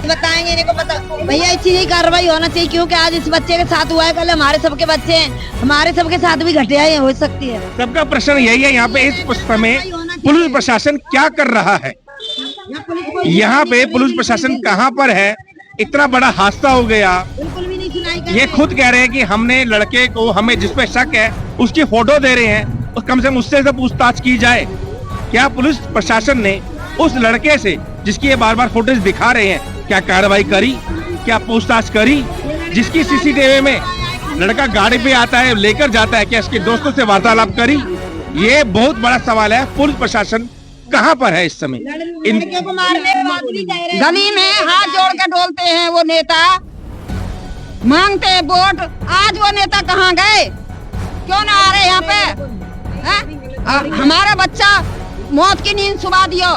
बताएंगे इनको पता भैया, इसी ही कार्रवाई होना चाहिए, क्योंकि आज इस बच्चे के साथ हुआ है, कल हमारे सबके बच्चे हैं, हमारे सबके साथ भी घटियाएं हो सकती है। सबका प्रश्न यही है यहाँ पे इस समय पुलिस प्रशासन क्या कर रहा है, यहाँ पे पुलिस प्रशासन कहाँ पर है? इतना बड़ा हादसा हो गया, बिल्कुल भी नहीं सुनाई। ये खुद कह रहे हैं कि हमने लड़के को, हमें जिस पे शक है उसकी फोटो दे रहे हैं, और कम से कम उससे पूछताछ की जाए। क्या पुलिस प्रशासन ने उस लड़के से, जिसकी ये बार बार फोटोज दिखा रहे हैं, क्या कार्रवाई करी, क्या पूछताछ करी? जिसकी सीसीटीवी में लड़का गाड़ी पे आता है, लेकर जाता है, क्या इसके दोस्तों से वार्तालाप करी? ये बहुत बड़ा सवाल है। पुलिस प्रशासन कहाँ पर है इस समय? गली में हाथ जोड़ के डोलते हैं वो नेता, मांगते हैं वोट। आज वो नेता कहाँ गए? क्यों ना आ रहे यहाँ पे? हमारा बच्चा मौत की नींद सुला दियो।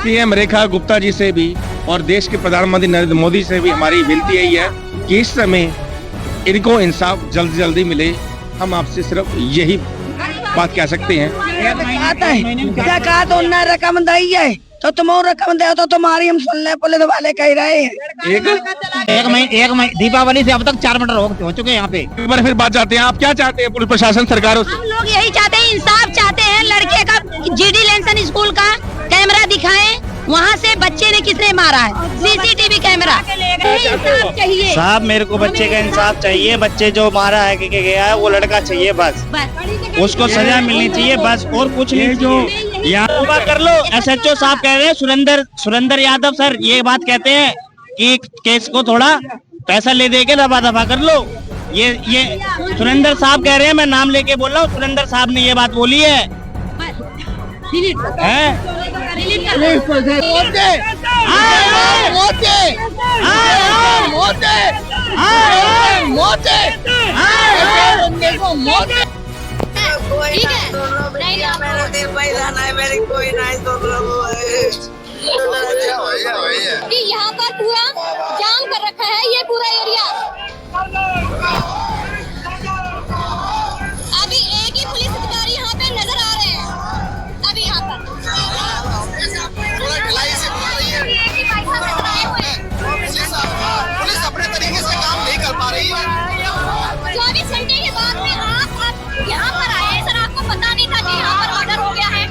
सीएम रेखा गुप्ता जी से भी और देश के प्रधानमंत्री नरेंद्र मोदी से भी हमारी विनती यही है कि इस समय इनको इंसाफ जल्दी जल्दी मिले। हम आपसे सिर्फ यही बात कह सकते हैं। क्या कहा तो उन्हें रकम दी है, तो तुम और रकम दे तो तुम्हारी हम सुन ले, पुलिस वाले कह रहे हैं। एक महीने दीपावली से अब तक 4 मर्डर हो चुके हैं यहाँ पे। एक बार फिर बात चाहते हैं, आप क्या चाहते हैं पुलिस प्रशासन सरकारों से? हम लोग यही चाहते हैं, इंसाफ चाहते हैं। लड़के का जीडी लेंसन स्कूल का कैमरा दिखाएं, वहाँ से बच्चे ने किसने मारा है, सीसीटीवी कैमरा। इंसाफ चाहिए साहब, मेरे को बच्चे का इंसाफ चाहिए। बच्चे जो मारा है के गया है वो लड़का चाहिए, बस उसको सजा मिलनी चाहिए, बस और कुछ नहीं। जो यहाँ बात कर लो, एसएचओ साहब कह रहे हैं, सुरेंद्र यादव सर ये बात कहते हैं कि केस को थोड़ा पैसा ले दे के दफा कर लो। ये सुरेंद्र साहब कह रहे हैं, मैं नाम लेके बोल रहा हूँ, सुरेंद्र साहब ने ये बात बोली है। ठीक है, मेरा दिल भाई जाना है, मेरी कोई नहीं कि यहाँ पर पूरा जाम कर रखा है ये पूरा एरिया। अभी एक ही पुलिस अधिकारी यहाँ पे नजर आ रहे हैं। अभी यहाँ पर पुलिस अपने तरीके से काम नहीं कर पा रही है। 24 घंटे के बाद में आप यहाँ पर आए सर, आपको पता नहीं था कि यहाँ पर मर्डर हो गया है?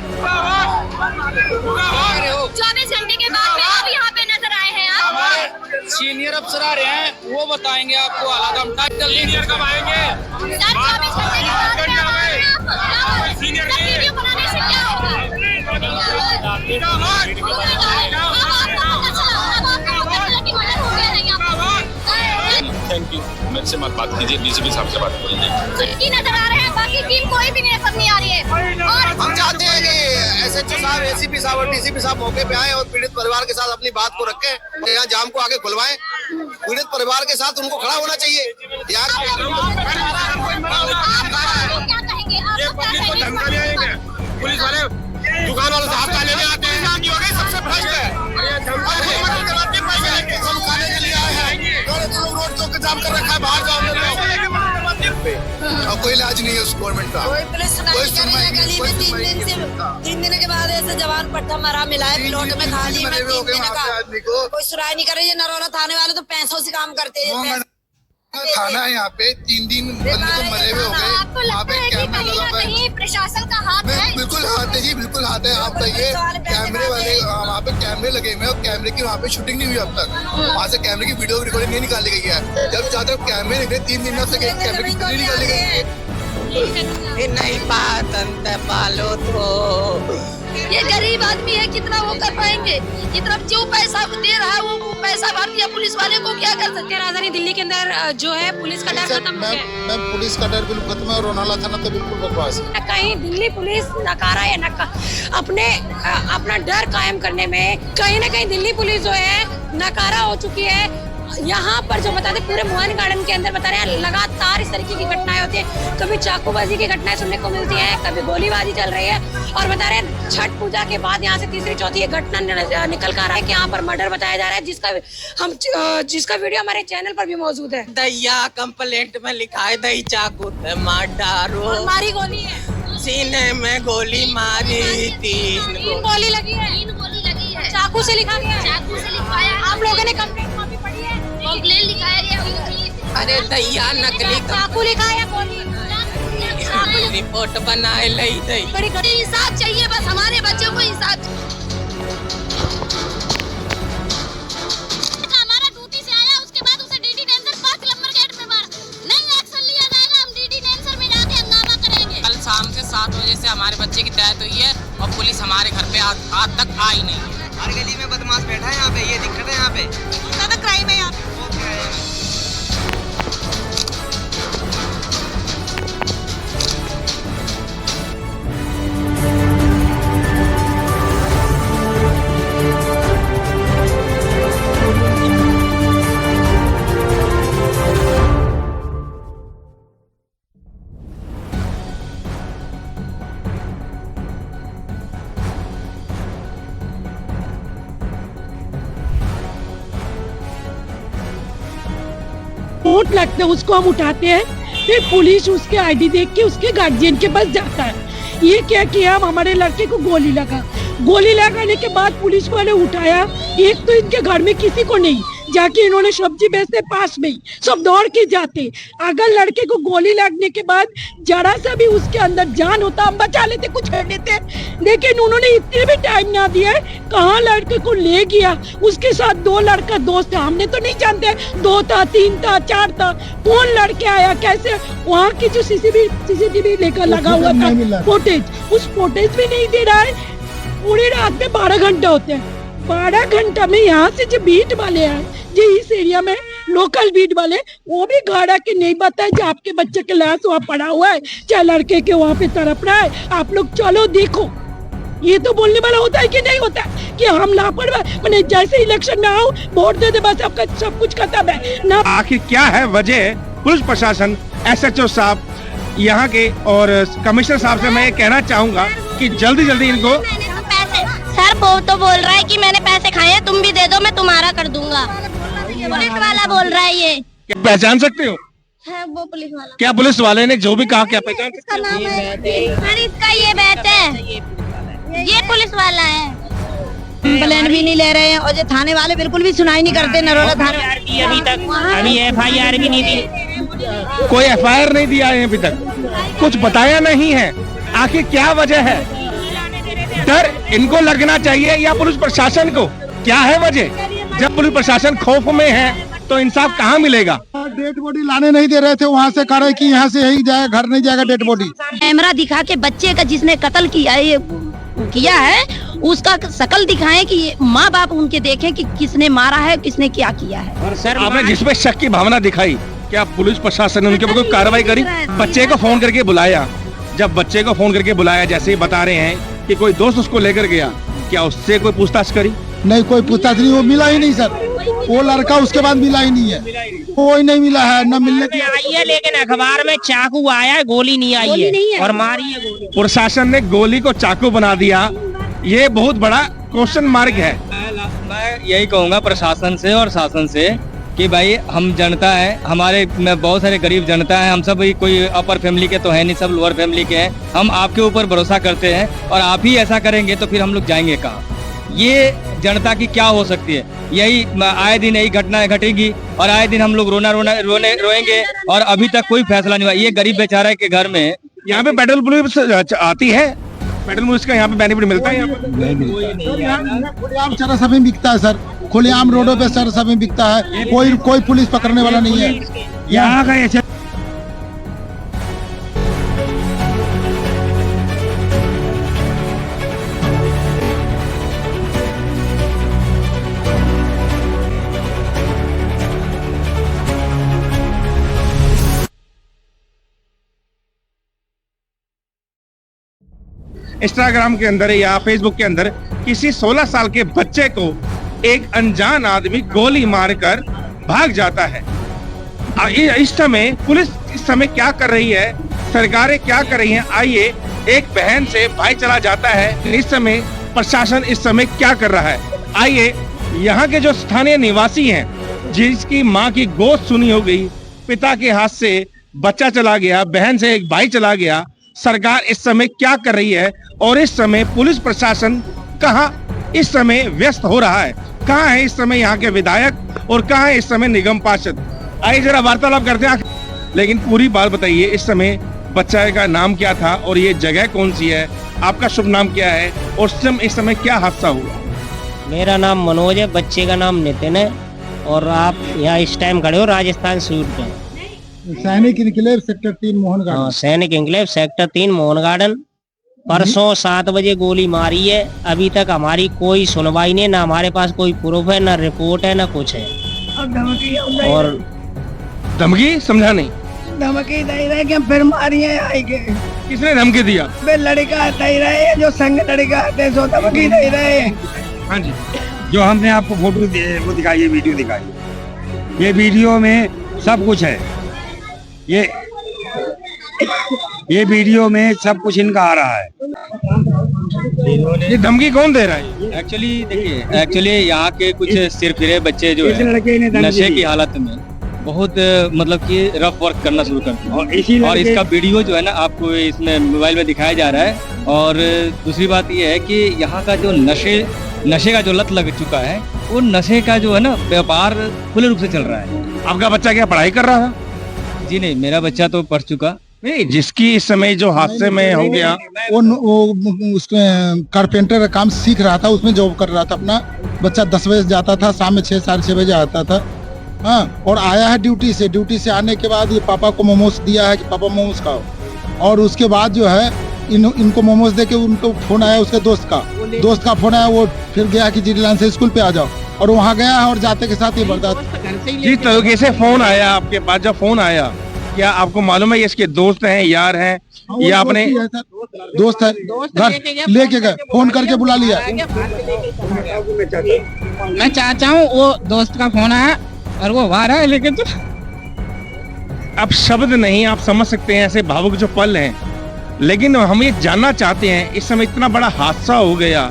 24 घंटे के बाद में अब यहाँ पे नजर आए हैं आप? सीनियर अफसर आ रहे हैं, वो बताएंगे आपको हालात। हम सीनियर कब आएंगे? सर 24 घंटे के बाद में आप वीडियो बनाने से क्या होगा? Thank you. मेरे से मत बात कीजिए, डीसीपी साहब से बात कीजिए। नजर आ रहे हैं, बाकी टीम कोई भी नजर नहीं आ रही है। और हम चाहते हैं कि एसएचओ साहब, एसीपी साहब और डीसीपी साहब मौके पे आए और पीड़ित परिवार के साथ अपनी बात को रखें, यहाँ जाम को आगे खुलवाएं। पीड़ित परिवार के साथ उनको खड़ा होना चाहिए। क्या कहेंगे? पुलिस वाले दुकान वाले साहब का लेने आते हैं, सबसे भ्रष्ट है। रोड चौक जाम कर रखा है, बाहर जाओ और कोई इलाज नहीं है उस गवर्नमेंट का। कोई पुलिस सुनाई गली में 3 दिन के बाद ऐसे जवान पट्टा मरा मिला है प्लॉट में खाली में 3 दिन का, कोई सुनाई नहीं कर रही है। नरोला थाने वाले तो पैसों से काम करते हैं। थाना है यहाँ पे 3 दिन बंदे तो मरे हुए हो गए। आपको लगता है कि कहीं ना कहीं प्रशासन का हाथ है? बिल्कुल हाथ है जी, बिल्कुल हाथ है। आप कहिए कैमरे वाले, वहाँ पे कैमरे लगे हुए हैं और कैमरे की वहाँ पे शूटिंग नहीं हुई अब तक। वहाँ से कैमरे की वीडियो रिकॉर्डिंग नहीं निकाली गई है। जब ज्यादा कैमरे निकले 3 दिन में कैमरे की वीडियो निकाली गई है। नहीं पालो तो ये गरीब आदमी है, कितना वो कर पाएंगे? इतना जो पैसा दे रहा है वो पैसा भारतीय पुलिस वाले को क्या कर सकते हैं? राजधानी दिल्ली के अंदर जो है पुलिस का डर खत्म हो गया है। मैम पुलिस का डर बिल्कुल खत्म है और रोनाला थाना तो बिल्कुल बकवास है। कहीं दिल्ली पुलिस नकारा या अपना डर कायम करने में कहीं ना कहीं दिल्ली पुलिस जो है नकारा हो चुकी है। यहाँ पर जो बताते पूरे मोहन गार्डन के अंदर बता रहे हैं, लगातार इस तरीके की घटनाएं होती है। कभी चाकूबाजी की घटनाएं सुनने को मिलती है, कभी गोलीबारी चल रही है। और बता रहे हैं छठ पूजा के बाद यहाँ से तीसरी चौथी घटना निकल कर आ रहा है कि यहाँ पर मर्डर बताया जा रहा है, जिसका वीडियो हमारे चैनल पर भी मौजूद है। दैया कंप्लेंट में लिखा है, दही चाकू मार डारो, मारी गोली है, सीने में गोली मारी, 3 गोली लगी है, चाकू से लिखा गया है, चाकू से लिखवाया। आप लोगों ने कंप्लेंट अरे दैया नकली चाकू लिखा या गोली रिपोर्ट बनाए लई दई बड़ी इंसाफ चाहिए, बस हमारे बच्चों को इंसाफ। हमारा ड्यूटी से आया, उसके बाद उसे डीडी डेंसर 5 नंबर गेट में मारा। नहीं एक्शन लिया जाएगा, हम डीडी डेंसर में जाके हंगामा करेंगे। कल शाम से 7 बजे से हमारे बच्चे की डेथ हुई है और पुलिस हमारे घर पे आज तक आई नहीं है। हर गली में बदमाश बैठा है यहाँ पे, ये दिक्कत है यहाँ पे, ज्यादा क्राइम है यहाँ पे। चोट लगता है उसको हम उठाते हैं, फिर पुलिस उसके आईडी देख के उसके गार्जियन के पास जाता है। ये क्या किया, हमारे लड़के को गोली लगाने के बाद पुलिस वाले उठाया। एक तो इनके घर में किसी को नहीं, जाके इन्होंने सब्जी बेचते पास में ही सब दौड़ के जाते। अगर लड़के को गोली लगने के बाद जरा सा भी उसके अंदर जान होता हम बचा लेते, कुछ कर लेते, लेकिन उन्होंने इतने भी टाइम ना दिया। कहाँ लड़के को ले गया, उसके साथ 2 लड़का दोस्त है, हमने तो नहीं जानते 2 था 3 था 4 था, कौन लड़के आया कैसे। वहाँ की जो सीसीटीवी लेकर लगा हुआ था फुटेज, उस फुटेज भी नहीं दे रहा है। पूरी रात में 12 घंटा होते हैं, 12 घंटा में यहाँ से जो बीट वाले हैं, जो इस एरिया में लोकल बीट वाले, वो भी गाड़ा के नहीं बताए जो आपके बच्चे के लाश वहाँ पड़ा हुआ है, चाहे लड़के के वहाँ पे तड़प रहा है, आप लोग चलो देखो। ये तो बोलने वाला होता है कि नहीं होता कि हम लापरवाह, मैंने जैसे इलेक्शन में आओ वोट दे दे बस आपका सब कुछ खत्म है ना। आखिर क्या है वजह? पुलिस प्रशासन, SHO साहब यहाँ के और कमिश्नर साहब से मैं ये कहना चाहूँगा कि जल्दी इनको। सर वो तो बोल रहा है कि मैंने पैसे खाए हैं, तुम भी दे दो मैं तुम्हारा कर दूंगा। पुलिस वाला बोल रहा है ये। क्या पहचान सकते हो? है वो पुलिस वाला। क्या पुलिस वाले ने जो भी कहा क्या पहचान सकते इसका नाम है, इसका ये बैच है, ये पुलिस वाला है। कंप्लेन भी नहीं ले रहे हैं और जो थाने वाले बिल्कुल भी सुनाई नहीं करते। नरोला थाने अभी तक अभी FIR भी नहीं दी, कोई FIR नहीं दिया है अभी तक, कुछ बताया नहीं है। आखिर क्या वजह है? डर इनको लगना चाहिए या पुलिस प्रशासन को? क्या है वजह? जब पुलिस प्रशासन खौफ में है तो इंसाफ कहाँ मिलेगा? डेड बॉडी लाने नहीं दे रहे थे, वहाँ से कह रहे कि यहाँ से यही जाए, घर नहीं जाएगा डेड बॉडी। कैमरा दिखा के बच्चे का जिसने कत्ल किया है उसका शकल दिखाएं कि माँ बाप उनके देखें कि किसने मारा है, किसने क्या किया है। और सर आपने जिसपे शक की भावना दिखाई, क्या पुलिस प्रशासन ने उनके ऊपर कोई कार्रवाई करी? बच्चे को फोन करके बुलाया, जब बच्चे को फोन करके बुलाया, जैसे ही बता रहे हैं कि कोई दोस्त उसको लेकर गया, क्या उससे कोई पूछताछ करी? नहीं, कोई पूछताछ नहीं, वो मिला ही नहीं सर। वो लड़का उसके बाद मिला ही नहीं है, कोई नहीं मिला है, न मिलने की आई है, लेकिन अखबार में चाकू आया है, गोली नहीं आई है और मारी है गोली। प्रशासन ने गोली को चाकू बना दिया, ये बहुत बड़ा क्वेश्चन मार्क है। मैं यही कहूँगा प्रशासन से और शासन से कि भाई हम जनता है, हमारे में बहुत सारे गरीब जनता है, हम सब कोई अपर फैमिली के तो है नहीं, सब लोअर फैमिली के हैं। हम आपके ऊपर भरोसा करते हैं और आप ही ऐसा करेंगे तो फिर हम लोग जाएंगे कहाँ? ये जनता की क्या हो सकती है? यही आए दिन यही घटनाएं घटेगी और आए दिन हम लोग रोएंगे और अभी तक कोई फैसला नहीं हुआ। ये गरीब बेचारा के घर में यहाँ पे पेट्रोल पुलिस आती है, पेट्रोल पुलिस का यहाँ पे बेनिफिट मिलता है? खुलेआम चरस में बिकता है सर, खुलेआम रोडों पे चरस में बिकता है, कोई पुलिस पकड़ने वाला नहीं है यहाँ का। ऐसे इंस्टाग्राम के अंदर या फेसबुक के अंदर किसी 16 साल के बच्चे को एक अनजान आदमी गोली मारकर भाग जाता है। इस समय पुलिस इस समय क्या कर रही है, सरकारें क्या कर रही हैं? आइए एक बहन से भाई चला जाता है, इस समय प्रशासन इस समय क्या कर रहा है? आइए यहाँ के जो स्थानीय निवासी हैं, जिसकी माँ की गोद सुनी हो गई, पिता के हाथ से बच्चा चला गया, बहन से एक भाई चला गया, सरकार इस समय क्या कर रही है और इस समय पुलिस प्रशासन कहाँ इस समय व्यस्त हो रहा है? कहाँ है इस समय यहाँ के विधायक और कहाँ है इस समय निगम पार्षद? आइए जरा वार्तालाप करते हैं। लेकिन पूरी बात बताइए, इस समय बच्चा का नाम क्या था और ये जगह कौन सी है, आपका शुभ नाम क्या है और इस समय क्या हादसा हुआ? मेरा नाम मनोज है, बच्चे का नाम नितिन है और आप यहाँ इस टाइम खड़े हो राजस्थान सूट पे। सैनिक इनक्लेव सेक्टर 3 मोहन गार्डन। हाँ, सैनिक इनक्लेव सेक्टर 3 मोहन गार्डन। परसों 7 बजे गोली मारी है, अभी तक हमारी कोई सुनवाई नहीं, ना हमारे पास कोई प्रूफ है, ना रिपोर्ट है, ना कुछ है। और धमकी समझा नहीं? धमकी दे रहे कि फिर मारिए आएंगे। किसने धमकी दिया? वे लड़का दे रहे जो संग लड़का आते सो धमकी दे रहे। हाँ जी, जो हमने आपको फोटो वो दिखाई है, वीडियो दिखाई है, ये वीडियो में सब कुछ है। ये वीडियो में सब कुछ इनका आ रहा है। ये धमकी कौन दे रहा है? एक्चुअली देखिए, एक्चुअली यहाँ के कुछ सिरफिरे बच्चे जो है नशे की हालत में बहुत मतलब कि रफ वर्क करना शुरू करते हैं और इसका वीडियो जो है ना आपको इसमें मोबाइल में दिखाया जा रहा है। और दूसरी बात ये है कि यहाँ का जो नशे का जो लत लग चुका है, वो नशे का जो है ना व्यापार खुले रूप से चल रहा है। आपका बच्चा क्या पढ़ाई कर रहा था? जी नहीं, मेरा बच्चा तो पढ़ चुका नहीं। जिसकी इस समय जो हादसे में हो गया, वो उसमें कारपेंटर का काम सीख रहा था, उसमें जॉब कर रहा था अपना। बच्चा 10 बजे जाता था, शाम में 6 साढ़े 6 बजे आता था। हाँ, और आया है ड्यूटी से आने के बाद ये पापा को मोमोज दिया है कि पापा मोमोज खाओ। और उसके बाद जो है इनको मोमोज दे के उनको फोन आया, उसके दोस्त का फोन आया। वो फिर गया कि जिला से स्कूल पे आ जाओ, और वहाँ गया और जाते के साथ ये बर्दाश्त। जिस तरीके से फोन आया आपके पास, जब फोन आया, क्या आपको मालूम है ये इसके दोस्त हैं, यार हैं, या अपने दोस्त है? घर लेके गए, फोन करके बुला लिया। मैं चाहता हूँ वो दोस्त का फोन आया और वो बाहर है, लेकिन तो अब शब्द नहीं, आप समझ सकते हैं ऐसे भावुक जो पल हैं। लेकिन हम ये जानना चाहते हैं, इस समय इतना बड़ा हादसा हो गया,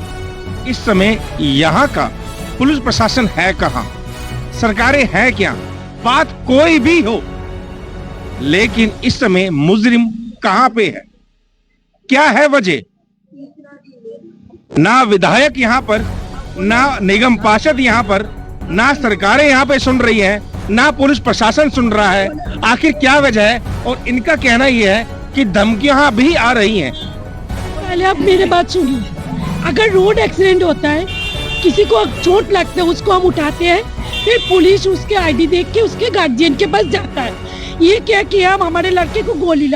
इस समय यहाँ का पुलिस प्रशासन है कहाँ, सरकारें हैं क्या, बात कोई भी हो, लेकिन इस समय मुजरिम कहाँ पे है, क्या है वजह? ना विधायक यहाँ पर, ना निगम पार्षद यहाँ पर, ना सरकारें यहाँ पे सुन रही हैं, ना पुलिस प्रशासन सुन रहा है। आखिर क्या वजह है? और इनका कहना यह है कि धमकियां भी आ रही हैं। पहले आप मेरे बात सुनिए। अगर रोड एक्सीडेंट होता है, किसी को चोट लगता है, उसको हम उठाते हैं, फिर पुलिस उसके आईडी देख के उसके गार्जियन के पास जाता है। ये क्या किया, हमारे लड़के को गोली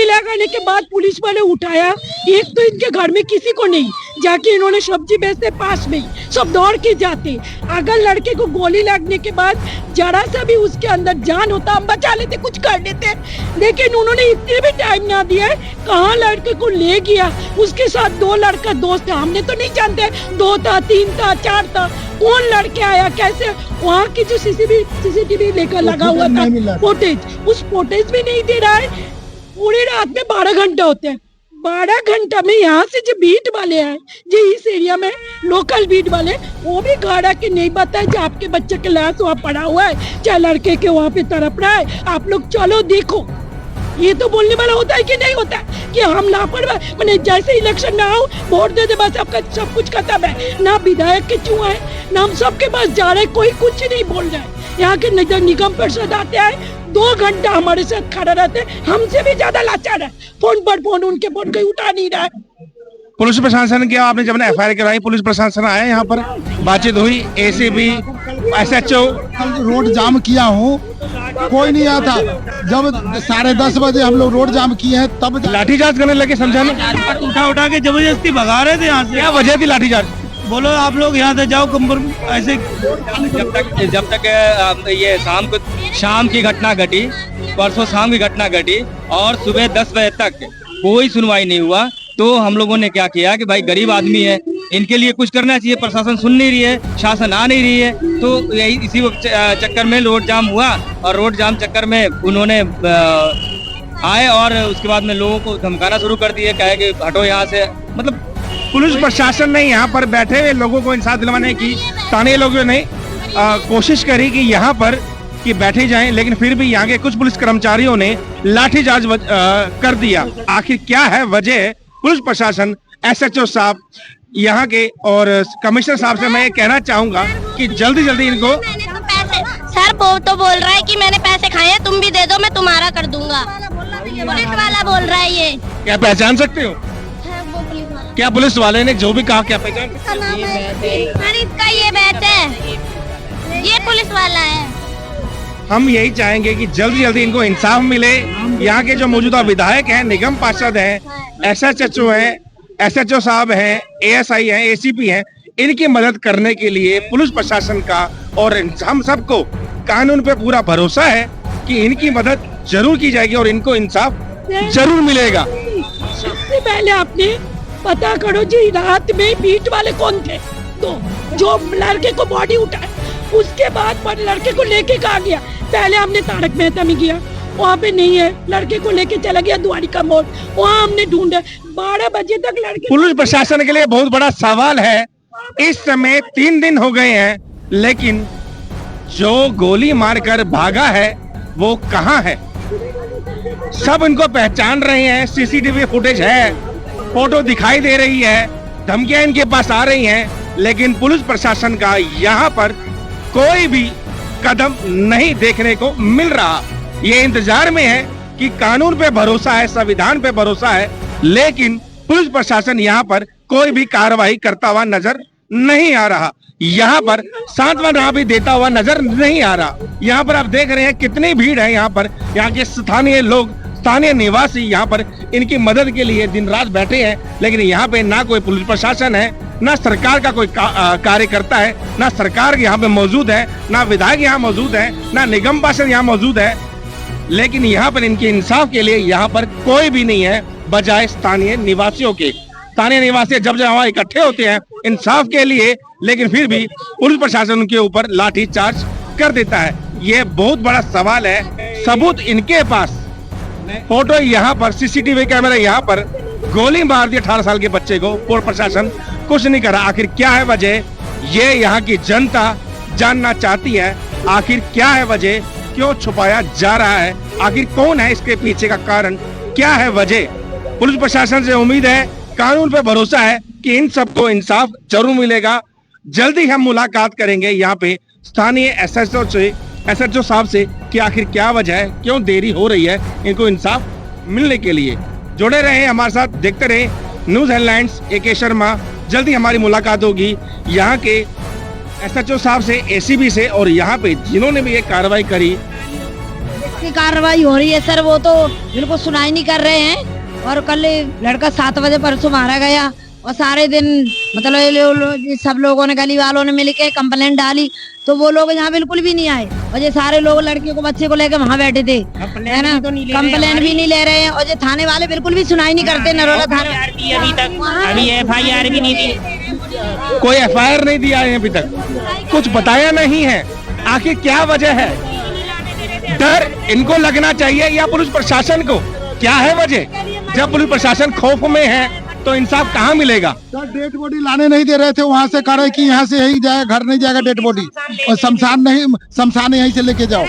लगाने के बाद पुलिस वाले उठाया। एक तो इनके घर में किसी को नहीं, जाके इन्होंने सब्जी बेचते पास में ही, सब दौड़ के जाते। अगर लड़के को गोली लगने के बाद जरा सा भी उसके अंदर जान होता, हम बचा लेते, कुछ कर लेते, लेकिन उन्होंने इतने भी टाइम ना दिया। कहाँ लड़के को ले गया, उसके साथ 2 लड़का दोस्त है, हमने तो नहीं जानते 2 था, 3 था, 4 था, कौन लड़के आया, कैसे। वहाँ की जो सीसीटीवी लेकर लगा हुआ था फुटेज, उस फुटेज भी नहीं दे रहा है। पूरे रात में 12 घंटा होते हैं, 12 घंटा में यहाँ से जो बीट वाले हैं, जो इस एरिया में लोकल बीट वाले, वो भी गाड़ा के नहीं बताए जो आपके बच्चे के लाश वहाँ पड़ा हुआ है, चाहे लड़के के वहाँ पे तड़प रहा है, आप लोग चलो देखो। ये तो बोलने वाला होता है कि नहीं होता है कि हम लापरवाह, मैंने जैसे इलेक्शन में आओ वोट दे दे, बस आपका सब कुछ खत्म है। ना विधायक के चुआ है, ना हम सबके पास जा रहे, कोई कुछ नहीं बोल रहा है। यहाँ के निगम पार्षद आते हैं, 2 घंटा हमारे साथ खड़ा रहते हैं, हमसे भी ज्यादा लाचार है। फोन पर फोन, उनके फोन कोई उठा नहीं रहा है। पुलिस प्रशासन क्या, आपने जब एफआईआर कराई, पुलिस प्रशासन आया यहाँ पर, बातचीत हुई, एसीपी, एसएचओ? रोड जाम किया हूँ, कोई नहीं आया था। जब 10:30 बजे हम लोग रोड जाम किए हैं, तब लाठीचार्ज करने लगे, समझाने उठा के जबरदस्ती भगा रहे थे यहाँ से। क्या वजह थी लाठीचार्ज? बोलो आप लोग यहाँ से जाओ, कंबर ऐसे। जब तक ये शाम की घटना घटी, परसों शाम की घटना घटी और सुबह 10 बजे तक कोई सुनवाई नहीं हुआ, तो हम लोगों ने क्या किया कि भाई गरीब आदमी है, इनके लिए कुछ करना चाहिए, प्रशासन सुन नहीं रही है, शासन आ नहीं रही है, तो यही इसी चक्कर में रोड जाम हुआ। और रोड जाम चक्कर में उन्होंने आए और उसके बाद में लोगों को धमकाना शुरू कर दिए, कहे कि हटो यहाँ से। मतलब पुलिस प्रशासन ने यहाँ पर बैठे हुए लोगों को इंसाफ दिलवाने की, स्थानीय लोगों ने कोशिश करी कि यहाँ पर कि बैठे जाएं, लेकिन फिर भी यहाँ के कुछ पुलिस कर्मचारियों ने लाठीचार्ज कर दिया। आखिर क्या है वजह? पुलिस प्रशासन, एसएचओ साहब यहाँ के और कमिश्नर साहब से मैं ये कहना चाहूंगा कि जल्दी जल्दी इनको सर वो तो बोल रहा है कि मैंने पैसे खाए हैं, तुम भी दे दो, मैं तुम्हारा कर दूंगा। पुलिस वाला बोल रहा है ये। क्या पहचान सकते हो? क्या पुलिस वाले ने जो भी कहा क्या पहचान? सर इसका ये बैच है, ये पुलिस वाला है। हम यही चाहेंगे कि जल्दी जल्दी इनको इंसाफ मिले। यहाँ के जो मौजूदा विधायक हैं, निगम पार्षद हैं, SHO हैं, SHO साहब हैं, ASI हैं, ACP हैं, इनकी मदद करने के लिए पुलिस प्रशासन का और हम सबको कानून पे पूरा भरोसा है कि इनकी मदद जरूर की जाएगी और इनको इंसाफ जरूर मिलेगा। सबसे पहले आपने पता करो जी रात में बीट वाले कौन थे, तो जो लड़के को बॉडी उठाए, उसके बाद लड़के को लेके कहा गया। पहले हमने तारक मेहता में किया, वहाँ पे नहीं है, लड़के को लेके चला गया द्वारिका मोड़, वहाँ हमने ढूंढा 12 बजे तक लड़के। पुलिस प्रशासन के लिए बहुत बड़ा सवाल है, इस समय 3 दिन हो गए हैं, लेकिन जो गोली मारकर भागा है वो कहाँ है? सब इनको पहचान रहे हैं, CCTV फुटेज है, फोटो दिखाई दे रही है, धमकियां इनके पास आ रही हैं, लेकिन पुलिस प्रशासन का यहाँ पर कोई भी कदम नहीं देखने को मिल रहा। ये इंतजार में है कि कानून पे भरोसा है, संविधान पे भरोसा है, लेकिन पुलिस प्रशासन यहाँ पर कोई भी कार्रवाई करता हुआ नजर नहीं आ रहा। यहाँ पर सांत्वना भी देता हुआ नजर नहीं आ रहा। यहाँ पर आप देख रहे हैं कितनी भीड़ है। यहाँ पर यहाँ के स्थानीय लोग, स्थानीय निवासी यहाँ पर इनकी मदद के लिए दिन रात बैठे हैं, लेकिन यहाँ पे ना कोई पुलिस प्रशासन है, ना सरकार का कोई कार्यकर्ता है, ना सरकार यहाँ पे मौजूद है, ना विधायक यहाँ मौजूद है, ना निगम पार्षद यहाँ मौजूद है, लेकिन यहाँ पर इनके इंसाफ के लिए यहाँ पर कोई भी नहीं है बजाय स्थानीय निवासियों के। स्थानीय निवासी जब वहाँ इकट्ठे होते हैं इंसाफ के लिए, लेकिन फिर भी पुलिस प्रशासन उनके ऊपर लाठी चार्ज कर देता है। ये बहुत बड़ा सवाल है। सबूत इनके पास, फोटो यहाँ पर, CCTV कैमरा यहाँ पर, गोली मार दी 18 साल के बच्चे को, पुलिस प्रशासन कुछ नहीं करा। आखिर क्या है वजह? ये यहाँ की जनता जानना चाहती है। आखिर क्या है वजह? क्यों छुपाया जा रहा है? आखिर कौन है इसके पीछे का कारण? क्या है वजह? पुलिस प्रशासन से उम्मीद है, कानून पे भरोसा है कि इन सबको इंसाफ जरूर मिलेगा। जल्दी हम मुलाकात करेंगे यहाँ पे स्थानीय SHO साहब से कि आखिर क्या वजह है, क्यों देरी हो रही है इनको इंसाफ मिलने के लिए। जुड़े रहे हमारे साथ, देखते रहे न्यूज हेडलाइंस। AK शर्मा, जल्दी हमारी मुलाकात होगी यहाँ के SHO साहब से, ACP से, और यहाँ पे जिन्होंने भी ये कार्रवाई करी। कार्रवाई हो रही है सर, वो तो बिल्कुल सुनाई नहीं कर रहे हैं। और कल लड़का 7 बजे परसों मारा गया, और सारे दिन मतलब सब लोगों ने, गली वालों ने मिलके कंप्लेंट डाली, तो वो लोग यहाँ बिल्कुल भी नहीं आए। और ये सारे लोग लड़के को, बच्चे को लेकर वहाँ बैठे थे, है ना, कंप्लेंट भी नहीं ले रहे हैं। और ये थाने वाले बिल्कुल भी सुनाई नहीं करते। नरोला थाने अभी तक अभी FIR भी नहीं दी, कोई FIR नहीं दिया है अभी तक, कुछ बताया नहीं है। आखिर क्या वजह है? डर इनको लगना चाहिए या पुलिस प्रशासन को? क्या है वजह? जब पुलिस प्रशासन खौफ में है तो इंसाफ कहाँ मिलेगा? सर डेड बॉडी लाने नहीं दे रहे थे, वहाँ से कह रहे कि यहाँ से यही जाएगा, घर नहीं जाएगा डेड बॉडी, और शमशान यहीं से लेके जाओ।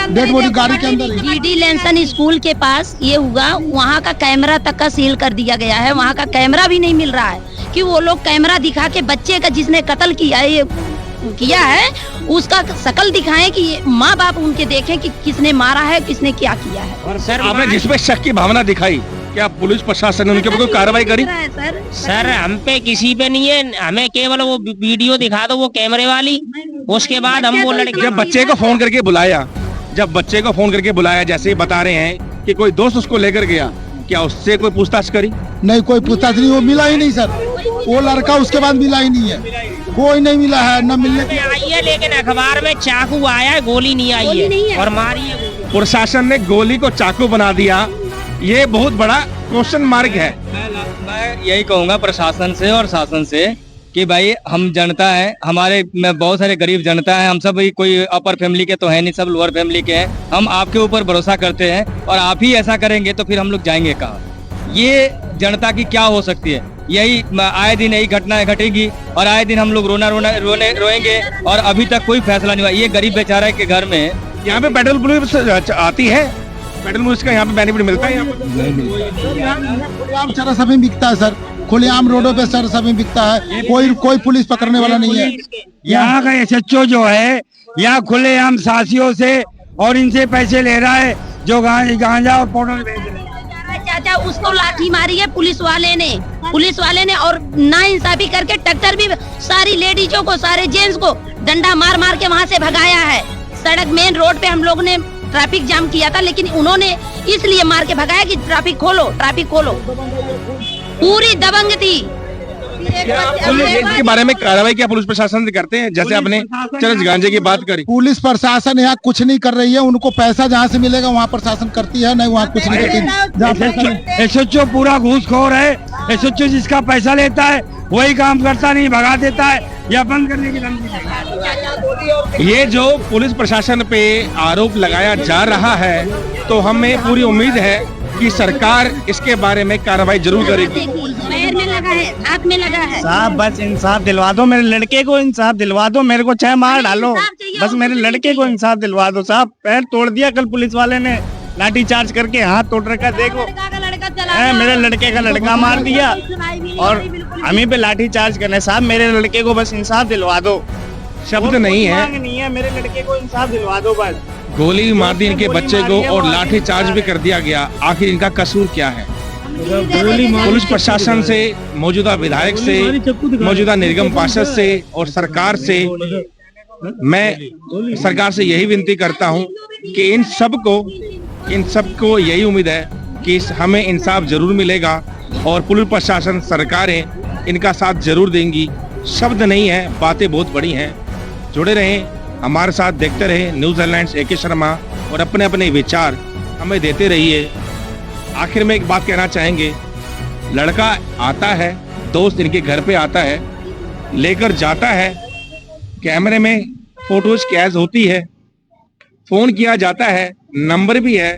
डेड बॉडी गाड़ी के अंदर। GD लेंसन स्कूल के पास ये हुआ, वहाँ का कैमरा तक का सील कर दिया गया है। वहाँ का कैमरा भी नहीं मिल रहा है कि वो लोग कैमरा दिखा के बच्चे का, जिसने कत्ल किया है उसका शकल दिखाएं कि माँ बाप उनके देखें कि किसने मारा है, किसने क्या किया है। और सर आपने जिसपे शक की भावना दिखाई, क्या पुलिस प्रशासन ने उनके ऊपर कोई कार्रवाई करी? सर हम पे किसी पे नहीं है, हमें केवल वो वीडियो दिखा दो, वो कैमरे वाली, उसके बाद हम वो लड़के। जब बच्चे को फोन करके बुलाया, जैसे ही बता रहे हैं कि कोई दोस्त उसको लेकर गया, क्या उससे कोई पूछताछ करी? नहीं, कोई पूछताछ नहीं, वो मिला ही नहीं सर। वो लड़का उसके बाद मिला ही नहीं है, कोई नहीं मिला है, न मिलने की आई है। लेकिन अखबार में चाकू आया है, गोली नहीं आई है और मारी है। प्रशासन ने गोली को चाकू बना दिया, ये बहुत बड़ा क्वेश्चन मार्क है। मैं यही कहूँगा प्रशासन से और शासन से कि भाई हम जनता है, हमारे में बहुत सारे गरीब जनता है, हम सब कोई अपर फैमिली के तो है नहीं, सब लोअर फैमिली के हैं। हम आपके ऊपर भरोसा करते हैं और आप ही ऐसा करेंगे तो फिर हम लोग जाएंगे कहाँ? ये जनता की क्या हो सकती है? यही आए दिन यही घटनाएं घटेगी और आए दिन हम लोग रोएंगे और अभी तक कोई फैसला नहीं हुआ। ये गरीब बेचारा के घर में यहाँ पे पेट्रोल पुलिस आती है, पेट्रोल पुलिस का यहाँ पे बेनिफिट मिलता है? खुलेआम चरस बिकता है सर, खुलेआम रोडों पे चरस बिकता है, कोई पुलिस पकड़ने वाला नहीं है। यहाँ का SHO जो है यहाँ खुलेआम साथियों से और इनसे पैसे ले रहा है, जो गांजा और पाउडर बेच रहे हैं। चाचा उसको लाठी मारी है पुलिस वाले ने और नाइंसाफी करके टक्कर भी सारी लेडीजों को, सारे जेंट्स को डंडा मार मार के वहाँ से भगाया है। सड़क मेन रोड पे हम लोग ने ट्रैफिक जाम किया था, लेकिन उन्होंने इसलिए मार के भगाया कि ट्रैफिक खोलो। पूरी दबंग थी। इसके बारे में कार्रवाई क्या पुलिस प्रशासन से करते हैं? जैसे आपने चरस गांजे की बात करी, पुलिस प्रशासन यहाँ कुछ नहीं कर रही है। उनको पैसा जहाँ से मिलेगा वहाँ प्रशासन करती है, नहीं वहाँ कुछ नहीं करती। SHO पूरा घूसखोर है। SHO जिसका पैसा लेता है वही काम करता नहीं, भगा देता है या बंद करने की धमकी। ये जो पुलिस प्रशासन पे आरोप लगाया जा रहा है, तो हमें पूरी उम्मीद है कि सरकार इसके बारे में कार्रवाई जरूर करेगी। पैर में लगा है, हाथ में लगा है। साहब बस इंसाफ दिलवा दो, मेरे लड़के को इंसाफ दिलवा दो, मेरे को चाहे मार डालो, बस मेरे लड़के को इंसाफ दिलवा दो। साहब पैर तोड़ दिया कल पुलिस वाले ने, लाठी चार्ज करके हाथ तोड़ रखा, देखो मेरे लड़के का लड़का मार दिया और हमी पे लाठी चार्ज करने। साहब मेरे लड़के को बस इंसाफ दिलवा दो, शब्द नहीं है, मेरे लड़के को इंसाफ दिलवा दो बस। गोली मार दी इनके बच्चे को और लाठी चार्ज भी कर दिया गया। आखिर इनका कसूर क्या है? पुलिस प्रशासन से, मौजूदा विधायक से, मौजूदा निगम पार्षद से और सरकार से मैं सरकार से यही विनती करता हूं कि इन सबको यही उम्मीद है कि हमें इंसाफ जरूर मिलेगा और पुलिस प्रशासन, सरकारें इनका साथ जरूर देंगी। शब्द नहीं है, बातें बहुत बड़ी हैं। जुड़े रहें हमारे साथ, देखते रहे न्यूज़ हेडलाइंस AK शर्मा और अपने अपने विचार हमें देते रहिए। आखिर में एक बात कहना चाहेंगे, लड़का आता है, दोस्त इनके घर पे आता है, लेकर जाता है, कैमरे में फोटोज कैद होती है, फोन किया जाता है, नंबर भी है।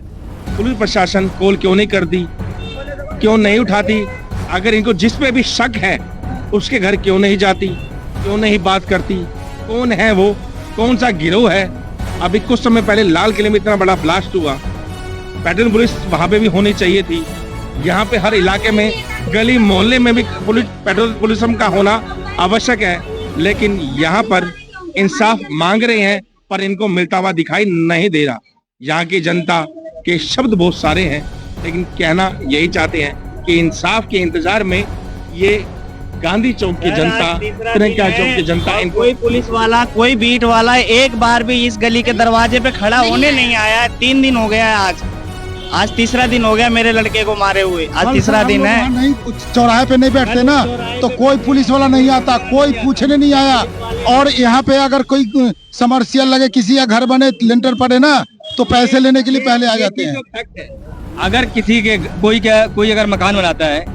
पुलिस प्रशासन कॉल क्यों नहीं करती, क्यों नहीं उठाती? अगर इनको जिस पे भी शक है उसके घर क्यों नहीं जाती, क्यों नहीं बात करती? कौन है वो, कौन सा गिरोह है? अभी कुछ समय पहले लाल किले में इतना बड़ा ब्लास्ट हुआ, पैटर्न पुलिस वहां पे भी होनी चाहिए थी। यहाँ पे हर इलाके में, गली मोहल्ले में भी पेट्रोल पुलिस का होना आवश्यक है, लेकिन यहाँ पर इंसाफ मांग रहे हैं पर इनको मिलता हुआ दिखाई नहीं दे रहा। यहाँ की जनता के शब्द बहुत सारे हैं, लेकिन कहना यही चाहते हैं कि इंसाफ के इंतजार में ये गांधी चौक की जनता, तिरंगा चौक की जनता, कोई पुलिस वाला, कोई बीट वाला एक बार भी इस गली के दरवाजे पे खड़ा होने नहीं आया। 3 दिन हो गया है, आज तीसरा दिन हो गया मेरे लड़के को मारे हुए, आज तीसरा दिन है। नहीं, चौराहे पे नहीं बैठते ना, तो कोई पुलिस वाला नहीं आता, कोई पूछने नहीं आया। और यहाँ पे अगर कोई समर्सियल लगे, किसी का घर बने, लेंटर पड़े ना, तो पैसे लेने के लिए पहले आ जाते हैं। अगर किसी के कोई अगर मकान बनाता है,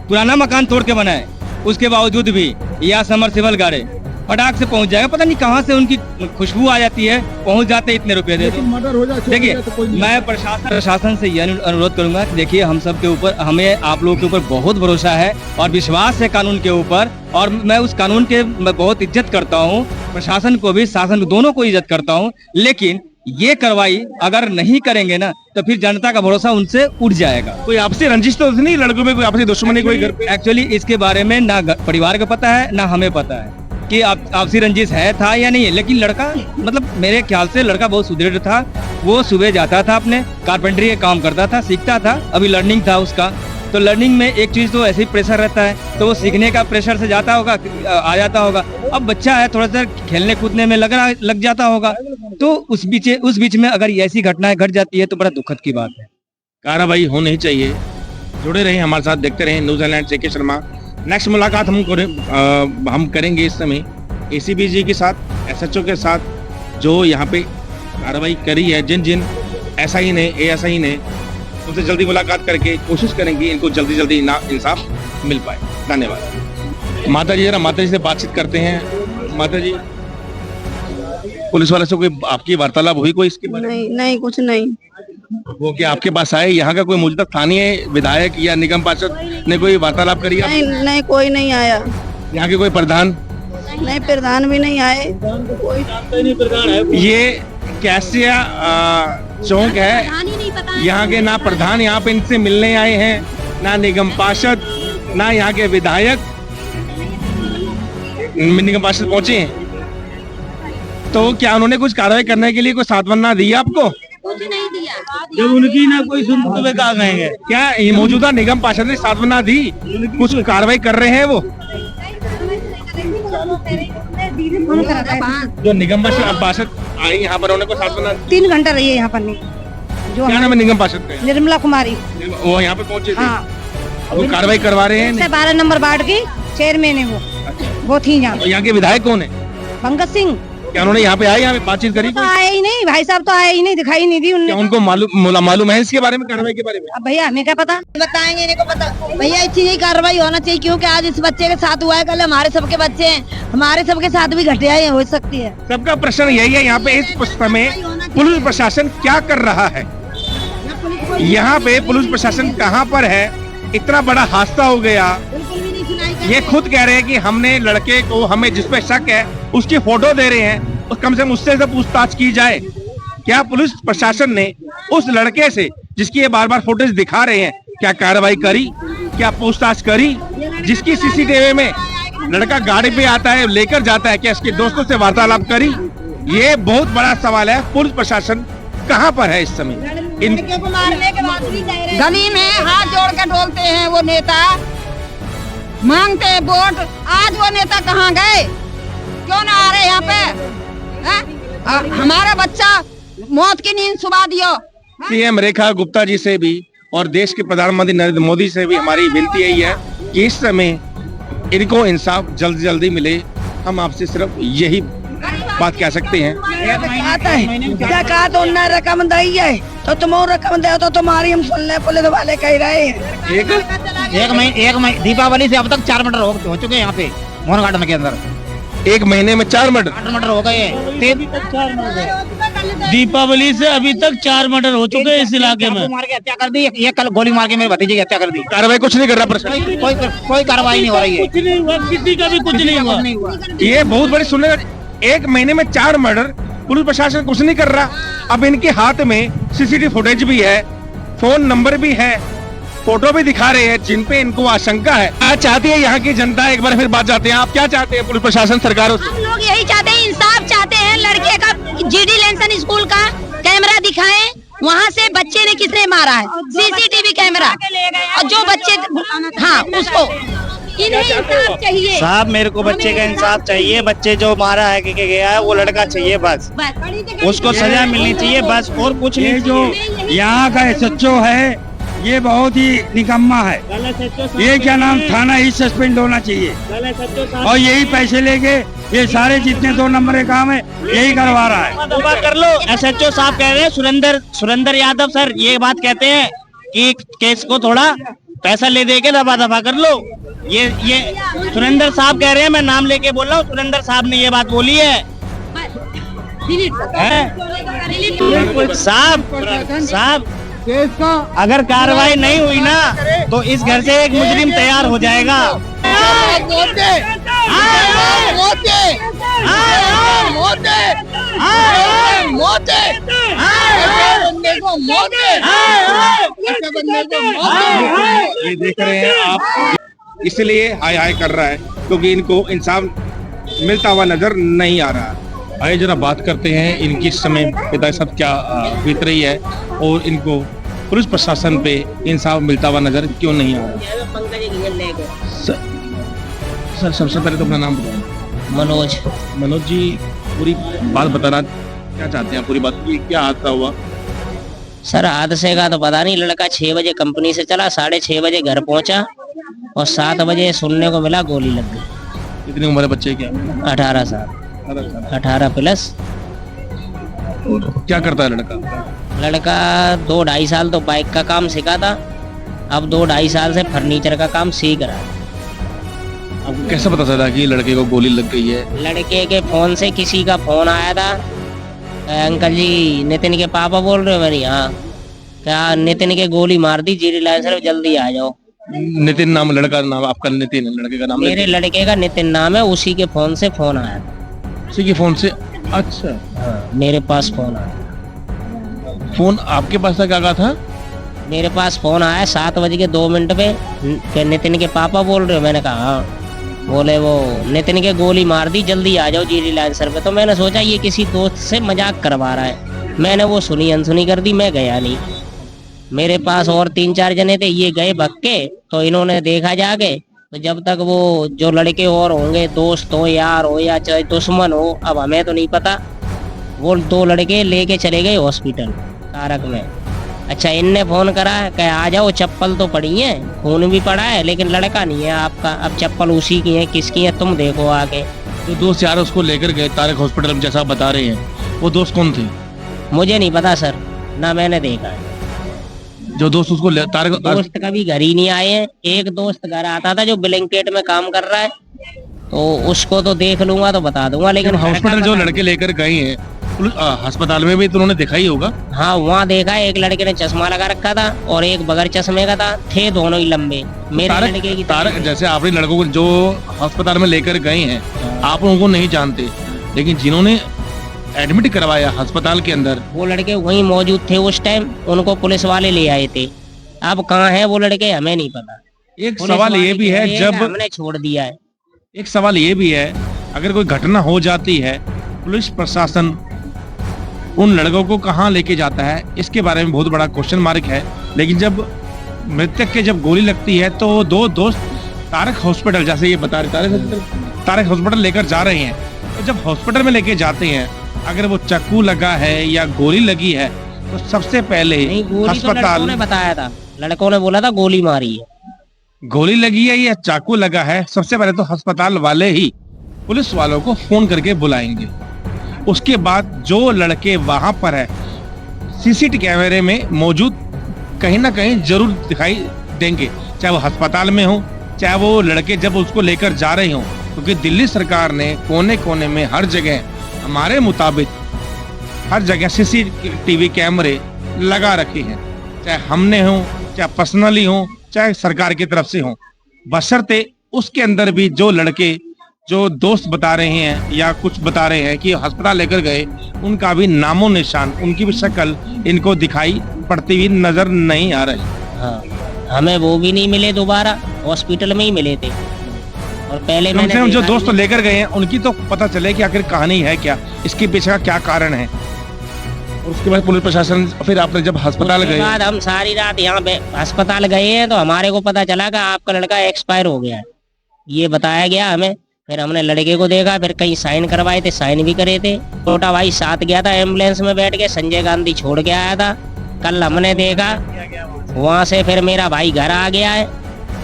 पुराना मकान तोड़ के बनाए, उसके बावजूद भी या समरसेबल गाड़े फटाक से पहुंच जाएगा, पता नहीं कहां से उनकी खुशबू आ जाती है, पहुंच जाते इतने रुपए दे दो। देखिए, मैं प्रशासन से यह अनुरोध करूंगा कि देखिए, हम सब के ऊपर, हमें आप लोगों के ऊपर बहुत भरोसा है और विश्वास है कानून के ऊपर, और मैं उस कानून के बहुत इज्जत करता हूँ, प्रशासन को भी, शासन दोनों को इज्जत करता हूँ। लेकिन ये कार्रवाई अगर नहीं करेंगे ना, तो फिर जनता का भरोसा उनसे उठ जाएगा। कोई आपसी रंजिश तो नहीं, लड़कों में कोई आपसी दुश्मनी कोई घर पे? एक्चुअली इसके बारे में ना परिवार को पता है, ना हमें पता है कि आपसी रंजिश है, था या नहीं है। लेकिन लड़का, मतलब मेरे ख्याल से लड़का बहुत सुदृढ़ था। वो सुबह जाता था, अपने कारपेंटरी का काम करता था, सीखता था, अभी लर्निंग था उसका। तो लर्निंग में एक चीज तो ऐसे ही प्रेशर रहता है, तो वो सीखने का प्रेशर से जाता होगा, आ जाता होगा। अब बच्चा है, थोड़ा सा खेलने कूदने में लग जाता होगा, तो उस बीच में अगर ऐसी घटनाएं घट जाती है तो बड़ा दुखद की बात है। कार्रवाई होनी चाहिए। जुड़े रहे हमारे साथ, देखते रहे news headlines AK Sharma. Next मुलाकात हम करेंगे इस समय ACBG के साथ, SHO के साथ, जो यहाँ पे कार्रवाई करी है, जिन SI ने, ASI ने, उनसे जल्दी मुलाकात करके कोशिश करेंगे इनको जल्दी इंसाफ मिल पाए। धन्यवाद। माता जी, जरा माता जी से बातचीत करते हैं। माता जी, पुलिस वाले से कोई आपकी वार्तालाप हुई कोई इसके बारे में? नहीं, कुछ नहीं। वो क्या आपके पास आए? यहाँ का कोई मौजूदा स्थानीय विधायक या निगम पार्षद ने कोई वार्तालाप करी? नहीं, कोई नहीं आया। यहाँ के कोई प्रधान? नहीं, प्रधान भी नहीं आए। कोई प्रधान है? ये कैसिया चौक है, यहाँ के ना प्रधान यहाँ पे इनसे मिलने आए हैं, ना निगम पार्षद, ना यहाँ के विधायक निगम पार्षद पहुंचे हैं। तो क्या उन्होंने कुछ कार्रवाई करने के लिए कोई सांत्वना दी आपको? कुछ नहीं दिया। जब उनकी ना कोई सुन तो वे कहाँ गए? क्या ये मौजूदा निगम पार्षद ने सांत्वना दी? कुछ कार्रवाई कर रहे हैं वो? जो निगम पार्षद आई यहाँ पर, उन्होंने कोई सांत्वना? 3 घंटा रही है यहाँ पर नहीं। जो क्या नाम है निगम पार्षद का? निर्मला कुमारी। वो यहाँ पे पहुंचे थे? हाँ। वो कार्रवाई करवा रहे हैं? 12 नंबर वार्ड की चेयरमैन है वो थी यहाँ। यहाँ के विधायक कौन है? पंकज सिंह। क्या उन्होंने यहाँ पे आए, यहाँ पे बातचीत करी? तो आए ही नहीं भाई साहब, तो आए ही नहीं, दिखाई नहीं दी उन्होंने। क्या उनको मालूम है इसके बारे में, कार्रवाई के बारे में? अब भैया हमें क्या पता, बताएंगे इनको पता। भैया इतनी ही कार्रवाई होना चाहिए, क्योंकि आज इस बच्चे के साथ हुआ है, कल हमारे सबके बच्चे हैं, हमारे सबके साथ भी घटियाएं हो सकती है। सबका प्रश्न यही है यहाँ पे, इस समय पुलिस प्रशासन क्या कर रहा है? यहाँ पे पुलिस प्रशासन कहाँ पर है? इतना बड़ा हादसा हो गया, ये खुद कह रहे हैं कि हमने लड़के को, हमें जिस पे शक है उसकी फोटो दे रहे हैं, कम से कम उससे तो पूछताछ की जाए। क्या पुलिस प्रशासन ने उस लड़के से, जिसकी ये बार बार फोटोज दिखा रहे हैं, क्या कार्रवाई करी? क्या पूछताछ करी? जिसकी सीसीटीवी में लड़का गाड़ी पे आता है, लेकर जाता है, क्या इसके दोस्तों से वार्तालाप करी? ये बहुत बड़ा सवाल है। पुलिस प्रशासन कहाँ पर है इस समय? गली में हाथ जोड़ के डोलते हैं वो नेता, मांगते हैं वोट। आज वो नेता कहाँ गए? क्यों ना आ रहे यहाँ पे? हमारा बच्चा मौत की नींद सुबह दियो। सीएम रेखा गुप्ता जी से भी और देश के प्रधानमंत्री नरेंद्र मोदी से भी हमारी विनती यही है कि इस समय इनको इंसाफ जल्दी जल्दी मिले। हम आपसे सिर्फ यही बात कह सकते हैं। क्या कहा तो उन्हें रकम दी है, तो तुम रकम दे तो तुम्हारी हम सुन ले, पुलिस वाले कह रहे हैं। एक महीने दीपावली से अब तक 4 मर्डर हो चुके हैं यहाँ पे मोहन गार्डन के अंदर। 1 महीने में 4 मर्डर हो गए। दीपावली से अभी तक 4 मर्डर हो चुके हैं इस इलाके में। मार के हत्या कर दी, ये कल गोली मार के मेरे भतीजे की हत्या कर दी। कार्रवाई कुछ नहीं कर रहा प्रशासन, कोई कार्रवाई नहीं हो रही है। कुछ नहीं हुआ, किसी का भी कुछ नहीं हुआ। ये बहुत बड़ी सुनने, 1 महीने में 4 मर्डर, पुलिस प्रशासन कुछ नहीं कर रहा। अब इनके हाथ में सीसीटीवी फुटेज भी है, फोन नंबर भी है, फोटो भी दिखा रहे हैं, जिन पे इनको आशंका है। क्या चाहती है यहाँ की जनता? एक बार फिर बात जाते हैं, आप क्या चाहते हैं पुलिस प्रशासन, सरकारों से? हम लोग यही चाहते हैं, इंसाफ चाहते हैं। लड़के का जीडी लेंसन स्कूल का कैमरा दिखाएं, वहाँ से बच्चे ने किसने मारा है, सीसीटीवी कैमरा, और जो बच्चे, हाँ उसको इन्हें इंसाफ चाहिए। साहब मेरे को बच्चे का इंसाफ चाहिए। बच्चे जो मारा है कि गया है वो लड़का चाहिए, बस उसको सजा मिलनी चाहिए, बस और कुछ नहीं। जो यहाँ का SHO है ये बहुत ही निकम्मा है। ये क्या नाम, थाना ही सस्पेंड होना चाहिए, और यही पैसे लेके ये सारे जितने 2 नंबर के काम है यही करवा रहा है। दफा कर लो। SHO साहब कह रहे हैं, सुरेंद्र यादव सर ये बात कहते हैं कि केस को थोड़ा पैसा ले दे के दफा कर लो। ये सुरेंद्र साहब कह रहे हैं, मैं नाम लेके बोल रहा हूँ, सुरेंद्र साहब ने ये बात बोली है। साहब अगर कार्रवाई नहीं हुई ना तो इस घर से एक मुजरिम तैयार हो जाएगा। ये देख रहे हैं आप, इसलिए हाय हाय कर रहा है क्योंकि इनको इंसाफ मिलता हुआ नजर नहीं आ रहा। आइए जरा बात करते हैं इनकी इस समय पिता साहब क्या बीत रही है और इनको पुलिस प्रशासन पे इंसाफ मिलता हुआ नजर क्यों नहीं आ रहा। सर सबसे पहले तो अपना नाम बताओ। मनोज जी, पूरी बात बताना क्या चाहते हैं, पूरी बात क्या हादसा हुआ? सर हादसे का तो पता नहीं, लड़का 6 बजे कंपनी से चला, 6:30 बजे घर पहुंचा और 7 बजे सुनने को मिला गोली लग गई। कितनी उम्र है बच्चे? क्या 18 साल, 18 प्लस। क्या करता है लड़का? लड़का 2-2.5 साल तो बाइक का काम सीखा था, अब 2-2.5 साल से फर्नीचर का काम सीख रहा है। आपको कैसे पता चला कि लड़के को गोली लग गई है? लड़के के फोन से किसी का फोन आया था, अंकल जी नितिन के पापा बोल रहे हो? मैंने हाँ। क्या नितिन के गोली मार दी, जीडी लाइन जल्दी आ जाओ। नितिन नाम लड़का नाम आपका? नितिन लड़के का नाम? मेरे लड़के का नितिन नाम है, उसी के फोन से फोन आया था। उसी के फोन से? अच्छा हाँ, मेरे पास फोन आया। फोन आपके पास था? क्या था? मेरे पास फोन आया 7:02 पे, नितिन के पापा बोल रहे हो? मैंने कहा हाँ। बोले वो नितिन के गोली मार दी, जल्दी आ जाओ जीडी लाइंसर पे। तो मैंने सोचा ये किसी दोस्त से मजाक करवा रहा है, मैंने वो सुनी अनसुनी कर दी, मैं गया नहीं। मेरे पास और 3-4 जने थे, ये गए भग के, तो इन्होंने देखा जाके। तो जब तक वो जो लड़के और होंगे, दोस्त हो, यार हो या चाहे दुश्मन हो, अब हमें तो नहीं पता, वो 2 लड़के लेके चले गए हॉस्पिटल तारक में। अच्छा, इनने फोन करा कि आ जाओ, चप्पल तो पड़ी है, खून भी पड़ा है, लेकिन लड़का नहीं है आपका। अब चप्पल उसी की है, किसकी है तुम देखो आके। जो दोस्त यार उसको लेकर गए तारक हॉस्पिटल में, जैसा बता रहे हैं, वो दोस्त कौन थे? मुझे नहीं पता सर, ना मैंने देखा है। जो दोस्त उसको तारक दोस्त कभी घर ही नहीं आए हैं। एक दोस्त घर आता था जो ब्लैंकेट में काम कर रहा है, तो उसको तो देख लूंगा तो बता दूंगा, लेकिन हॉस्पिटल जो लड़के लेकर गए हैं अस्पताल में भी तो उन्होंने देखा ही होगा। हाँ, वहाँ देखा है। एक लड़के ने चश्मा लगा रखा था और एक बगैर चश्मे का था, थे दोनों ही लंबे। मेरे लड़के की तारक जैसे आपने लड़कों को जो अस्पताल में लेकर गए हैं, आप उनको नहीं जानते, लेकिन जिन्होंने एडमिट करवाया अस्पताल के अंदर, वो लड़के वहीं मौजूद थे उस टाइम, उनको पुलिस वाले ले आए थे। अब कहाँ है वो लड़के हमें नहीं पता। एक सवाल ये भी है, जब हमने छोड़ दिया है, एक सवाल ये भी है, अगर कोई घटना हो जाती है, पुलिस प्रशासन उन लड़कों को कहाँ लेके जाता है, इसके बारे में बहुत बड़ा क्वेश्चन मार्क है। लेकिन जब मृतक के जब गोली लगती है, तो 2 दोस्त तारक हॉस्पिटल, जैसे ये बता रहे, तारक हॉस्पिटल लेकर जा रहे हैं। तो जब हॉस्पिटल में लेके जाते हैं, अगर वो चाकू लगा है या गोली लगी है, तो सबसे पहले अस्पताल ने बताया था, लड़कों ने बोला था गोली मारी है। गोली लगी है या चाकू लगा है, सबसे पहले तो अस्पताल वाले ही पुलिस वालों को फोन करके बुलाएंगे। उसके बाद जो लड़के वहां पर है, सीसीटीवी कैमरे में मौजूद कहीं ना कहीं जरूर दिखाई देंगे, चाहे वो अस्पताल में हो, चाहे वो लड़के जब उसको लेकर जा रहे हो। क्योंकि दिल्ली सरकार ने कोने कोने में हर जगह हमारे मुताबिक हर जगह सीसीटीवी कैमरे लगा रखे हैं, चाहे हमने हो, चाहे पर्सनली हो, चाहे सरकार की तरफ से हो, बशर्ते उसके अंदर भी जो लड़के जो दोस्त बता रहे हैं या कुछ बता रहे हैं कि अस्पताल लेकर गए, उनका भी नामो निशान, उनकी भी शक्ल इनको दिखाई पड़ती हुई नजर नहीं आ रही। हाँ, हमें वो भी नहीं मिले, दोबारा हॉस्पिटल में ही मिले थे। और पहले मैंने जो दोस्त लेकर गए हैं उनकी तो पता चले कि आखिर कहानी है क्या, इसके पीछे का क्या कारण है। और उसके बाद पुलिस प्रशासन, फिर आपने जब अस्पताल गए, बाद हम सारी रात यहाँ पे अस्पताल गए हैं, तो हमारे को पता चला कि आपका लड़का एक्सपायर हो गया है, ये बताया गया हमें। फिर हमने लड़के को देखा, फिर कहीं साइन करवाए थे, साइन भी करे थे। छोटा भाई साथ गया था एम्बुलेंस में बैठ के, संजय गांधी छोड़ के आया था। कल हमने देखा, वहाँ से फिर मेरा भाई घर आ गया है,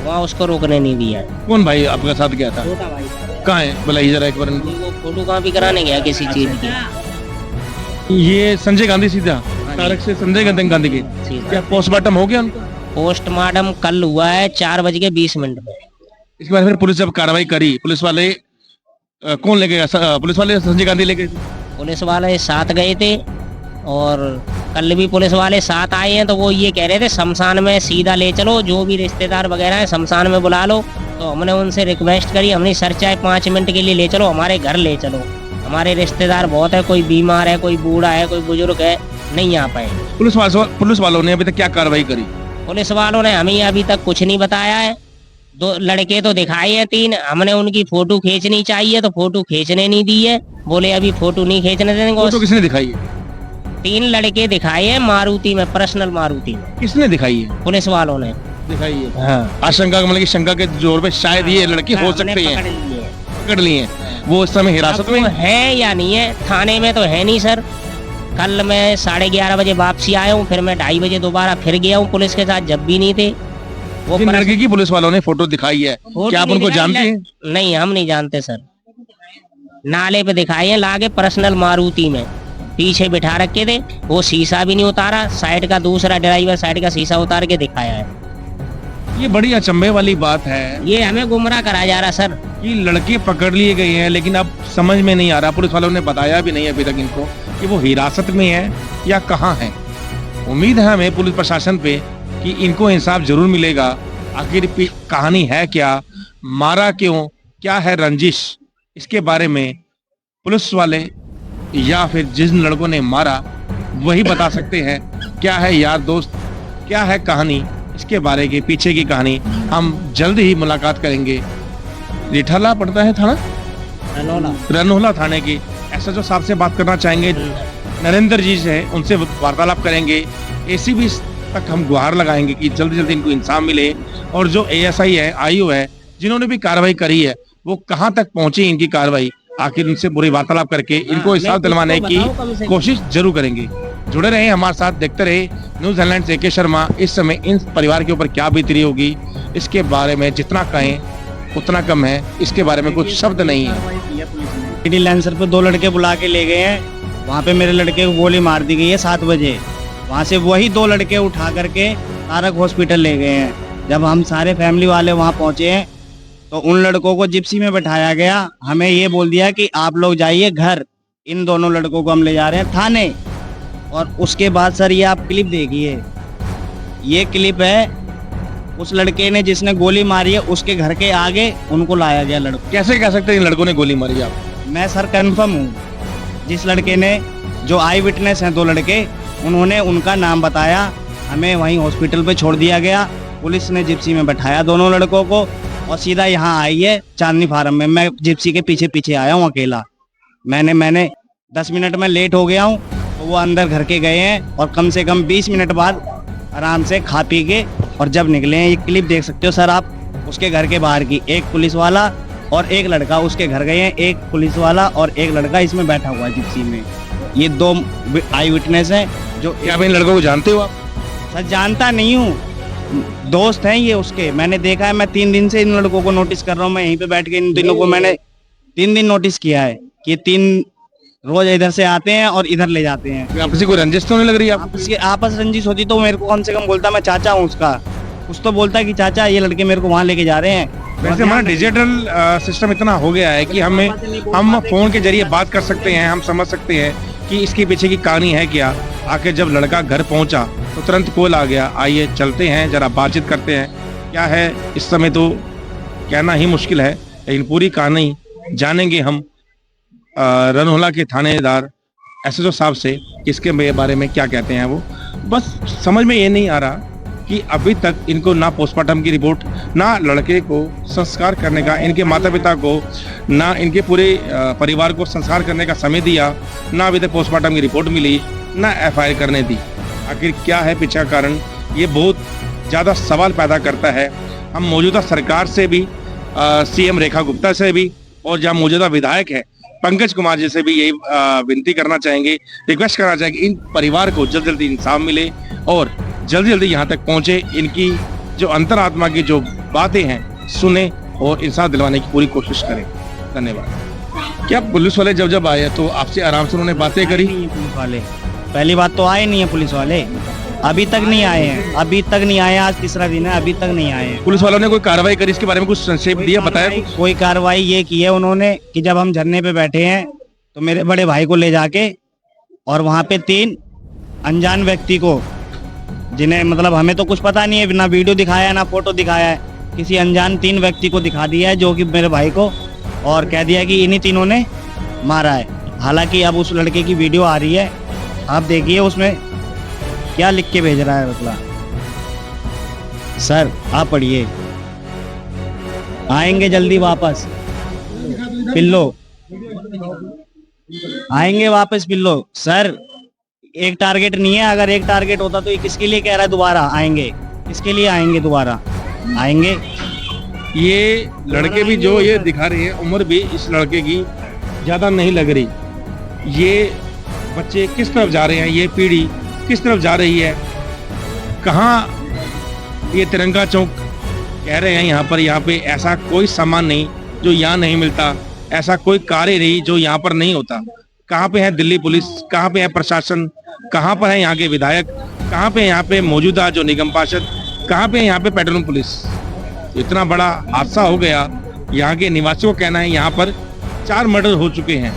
वहाँ उसको रोकने नहीं दिया है। कौन भाई आपके साथ गया था? छोटा भाई। कहाँ है बताइए जरा एक बार। वो फोटो कॉपी कराने गया किसी चीज की। ये संजय गांधी सीधा तारक से संजय गांधी की क्या पोस्टमार्टम हो गया उनका? पोस्टमार्टम कल हुआ है 4:20 में। इसके बाद फिर पुलिस जब कार्रवाई करी, पुलिस वाले कौन ले गया? पुलिस वाले संजय गांधी ले गए? पुलिस वाले साथ गए थे, और कल भी पुलिस वाले साथ आए हैं। तो वो ये कह रहे थे शमशान में सीधा ले चलो, जो भी रिश्तेदार वगैरह है शमशान में बुला लो। तो हमने उनसे रिक्वेस्ट करी, हमने सर चाहे 5 मिनट के लिए ले चलो, हमारे घर ले चलो, हमारे रिश्तेदार बहुत है, कोई बीमार है, कोई बूढ़ा है, कोई बुजुर्ग है, नहीं आ पाए। पुलिस वालों ने अभी तक क्या कार्रवाई करी? पुलिस वालों ने हमें अभी तक कुछ नहीं बताया है। 2 लड़के तो दिखाए हैं, 3 हमने उनकी फोटो खींचनी चाहिए तो फोटो खींचने नहीं दी है, बोले अभी फोटो नहीं खींचने देंगे। फोटो किसने दिखाई है? 3 लड़के दिखाए हैं मारुति में, पर्सनल मारुति में। किसने दिखाई है? पुलिस वालों ने दिखाई है। हाँ। आशंका मतलब की शंका के जोर पे शायद ये लड़के हो सकते हैं, पकड़ लिए हैं। वो इस समय हिरासत में है या नहीं है? थाने में तो है नहीं सर। कल मैं 11:30 बजे वापसी आया हूँ, फिर मैं 2:30 बजे दोबारा फिर गया हूँ पुलिस के साथ, जब भी नहीं थे। वो लड़के की पुलिस वालों ने फोटो दिखाई है, क्या आप उनको जानते हैं? नहीं, हम नहीं जानते सर। नाले पे दिखाई है लागे, पर्सनल मारुति में पीछे बिठा रखे थे, वो शीशा भी नहीं उतारा, साइड का दूसरा ड्राइवर साइड का शीशा उतार के दिखाया है। ये बड़ी अचंभे वाली बात है, ये हमें गुमराह करा जा रहा सर कि लड़के पकड़ लिए गए हैं, लेकिन अब समझ में नहीं आ रहा, पुलिस वालों ने बताया भी नहीं अभी तक इनको कि वो हिरासत में है या कहाँ है। उम्मीद है हमें पुलिस प्रशासन पे कि इनको इंसाफ जरूर मिलेगा। आखिर कहानी है क्या, मारा क्यों, क्या है रंजिश, इसके बारे में पुलिस वाले या फिर जिन लड़कों ने मारा वही बता सकते हैं। क्या है यार दोस्त, क्या है कहानी, इसके बारे के पीछे की कहानी हम जल्द ही मुलाकात करेंगे। रिठाला पड़ता है थाना, रनोला थाने की एसएचओ साहब से बात करना चाहेंगे। नरेंद्र जी से उनसे वार्तालाप करेंगे। एसीबी तक हम गुहार लगाएंगे कि जल्दी जल्दी इनको इंसाफ मिले। और जो एएसआई है, आईओ है, जिन्होंने भी कार्रवाई करी है, वो कहां तक पहुंची इनकी कार्रवाई, आखिर उनसे बुरी वार्तालाप करके इनको इंसाफ दिलवाने की कोशिश जरूर करेंगे। जुड़े रहे हमारे साथ, देखते रहे न्यूज़ हेडलाइंस। AK शर्मा। इस समय इन परिवार के ऊपर क्या बीती रही होगी, इसके बारे में जितना कहें उतना कम है। इसके बारे में कुछ शब्द नहीं है। सिटी लैंसर पे 2 लड़के बुला के ले गए हैं, वहाँ पे मेरे लड़के को गोली मार दी गई है 7 बजे। वहाँ से वही 2 लड़के उठा करके तारक हॉस्पिटल ले गए हैं। जब हम सारे फैमिली वाले वहाँ पहुँचे हैं तो उन लड़कों को जिप्सी में बैठाया गया। हमें ये बोल दिया कि आप लोग जाइए घर, इन दोनों लड़कों को हम ले जा रहे हैं थाने। और उसके बाद सर ये आप क्लिप देखिए, ये क्लिप है उस लड़के ने जिसने गोली मारी है, उसके घर के आगे उनको लाया गया लड़को। कैसे कह सकते हैं इन लड़कों ने गोली मारी आप? मैं सर कंफर्म हूँ, जिस लड़के ने, जो आई विटनेस हैं 2 लड़के, उन्होंने उनका नाम बताया। हमें वहीं हॉस्पिटल पे छोड़ दिया गया। पुलिस ने जिप्सी में बैठाया दोनों लड़कों को और सीधा यहाँ आई है चांदनी फार्म में। मैं जिप्सी के पीछे पीछे आया हूँ अकेला। मैंने 10 मिनट में लेट हो गया हूँ तो वो अंदर घर के गए हैं और कम से कम 20 मिनट बाद आराम से खा पी के और जब निकले हैं। ये क्लिप देख सकते हो सर आप, उसके घर के बाहर की। एक पुलिस वाला और एक लड़का उसके घर गए हैं, एक पुलिस वाला और एक लड़का इसमें बैठा हुआ है जिप्सी में। ये 2 आई विटनेस हैं। जो क्या आप इन लड़कों को जानते हो आप? सर जानता नहीं हूँ, दोस्त हैं ये उसके। मैंने देखा है, मैं 3 दिन से इन लड़कों को नोटिस कर रहा हूँ। मैं यहीं पे बैठ के इन तीनों को मैंने 3 दिन नोटिस किया है कि 3 रोज इधर से आते हैं और इधर ले जाते हैं। आपसी कोई रंजिश तो नहीं लग रही है? आपस रंजिश होती तो मेरे को कम से कम बोलता, मैं चाचा हूँ उसका। कुछ तो बोलता कि चाचा ये लड़के मेरे को वहाँ लेके जा रहे हैं। वैसे हमारा डिजिटल सिस्टम इतना हो गया है कि हम फोन के जरिए बात कर सकते हैं, हम समझ सकते हैं कि इसके पीछे की कहानी है क्या। आखिर जब लड़का घर पहुंचा तो तुरंत कॉल आ गया, आइए चलते हैं जरा बातचीत करते हैं। क्या है इस समय तो कहना ही मुश्किल है, लेकिन पूरी कहानी जानेंगे हम रनोला के थानेदार एसएचओ साहब से, इसके बारे में क्या कहते हैं वो। बस समझ में ये नहीं आ रहा कि अभी तक इनको ना पोस्टमार्टम की रिपोर्ट, ना लड़के को संस्कार करने का, इनके माता पिता को, ना इनके पूरे परिवार को संस्कार करने का समय दिया, ना अभी तक पोस्टमार्टम की रिपोर्ट मिली, ना FIR करने दी। आखिर क्या है पीछे का कारण, ये बहुत ज़्यादा सवाल पैदा करता है। हम मौजूदा सरकार से भी, CM रेखा गुप्ता से भी, और जहाँ मौजूदा विधायक है पंकज कुमार जी से भी यही विनती करना चाहेंगे, रिक्वेस्ट करना चाहेंगे, इन परिवार को जल्द जल्दी इंसाफ मिले और जल्दी जल्दी यहाँ तक पहुँचे, इनकी जो अंतरात्मा की जो बातें हैं सुने और इंसाफ दिलवाने की पूरी कोशिश करें। धन्यवाद। क्या पुलिस वाले जब आए तो आपसे आराम से उन्होंने बातें करी? पुलिस वाले पहली बात तो आए नहीं है, पुलिस वाले अभी तक नहीं आए हैं, अभी तक नहीं आए। आज 3रा दिन है, अभी तक नहीं आए हैं। पुलिस वालों ने कोई कार्रवाई करी इसके बारे में कुछ संक्षेप दिया, बताया? कोई कार्रवाई ये की है उन्होंने कि जब हम झरने पे बैठे हैं तो मेरे बड़े भाई को ले जाके और वहाँ पे 3 अनजान व्यक्ति को, जिन्हें मतलब हमें तो कुछ पता नहीं है, ना वीडियो दिखाया है ना फोटो दिखाया है, किसी अनजान 3 व्यक्ति को दिखा दिया है जो कि मेरे भाई को, और कह दिया कि इन्हीं तीनों ने मारा है। हालांकि अब उस लड़के की वीडियो आ रही है, आप देखिए उसमें क्या लिख के भेज रहा है मतलब। सर आप पढ़िए, आएंगे जल्दी वापस पिल्लो, आएंगे वापस पिल्लो। सर एक टारगेट नहीं है, अगर एक टारगेट होता तो ये किसके लिए कह रहा है दोबारा आएंगे, किसके लिए आएंगे दोबारा आएंगे। ये लड़के भी जो ये दिखा रहे हैं, उम्र भी इस लड़के की ज़्यादा नहीं लग रही। ये बच्चे किस तरफ जा रहे हैं, ये पीढ़ी किस तरफ जा रही है, कहाँ ये तिरंगा चौक कह रहे हैं यहाँ पे ऐसा कोई सामान नहीं जो यहाँ नहीं मिलता, ऐसा कोई कार्य नहीं जो यहाँ पर नहीं होता। कहाँ पे है दिल्ली पुलिस, कहाँ पे है प्रशासन, कहाँ पर है यहाँ के विधायक, कहाँ पे यहाँ पे मौजूदा जो निगम पार्षद, कहाँ पे यहाँ पे पेट्रोलिंग पुलिस। इतना बड़ा हादसा हो गया, यहाँ के निवासियों का कहना है यहाँ पर 4 मर्डर हो चुके हैं,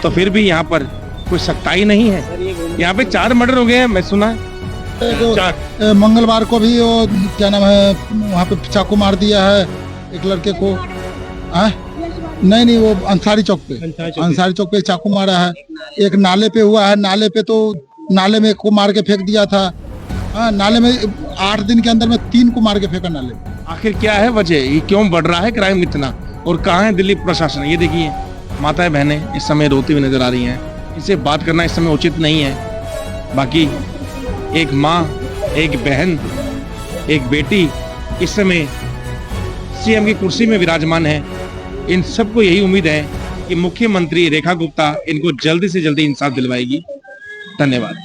तो फिर भी यहाँ पर कोई सख्ताई नहीं है। यहाँ पे 4 मर्डर हो गए हैं, मैं सुना है। मंगलवार को भी वो क्या नाम है वहाँ पे चाकू मार दिया है एक लड़के को। नहीं वो अंसारी चौक पे चाकू मारा है। एक नाले पे हुआ है, नाले पे तो नाले में को मार के फेंक दिया था। नाले में 8 दिन के अंदर में 3 को मार के फेंका नाले। आखिर क्या है वजह, ये क्यों बढ़ रहा है क्राइम इतना? और कहाँ है दिल्ली प्रशासन? ये देखिए माताएं बहनें इस समय रोती हुई नजर आ रही हैं। इनसे बात करना इस समय उचित नहीं है। बाकी एक माँ, एक बहन, एक बेटी इस समय सीएम की कुर्सी में विराजमान है। इन सबको यही उम्मीद है कि मुख्यमंत्री रेखा गुप्ता इनको जल्दी से जल्दी इंसाफ दिलवाएगी। धन्यवाद।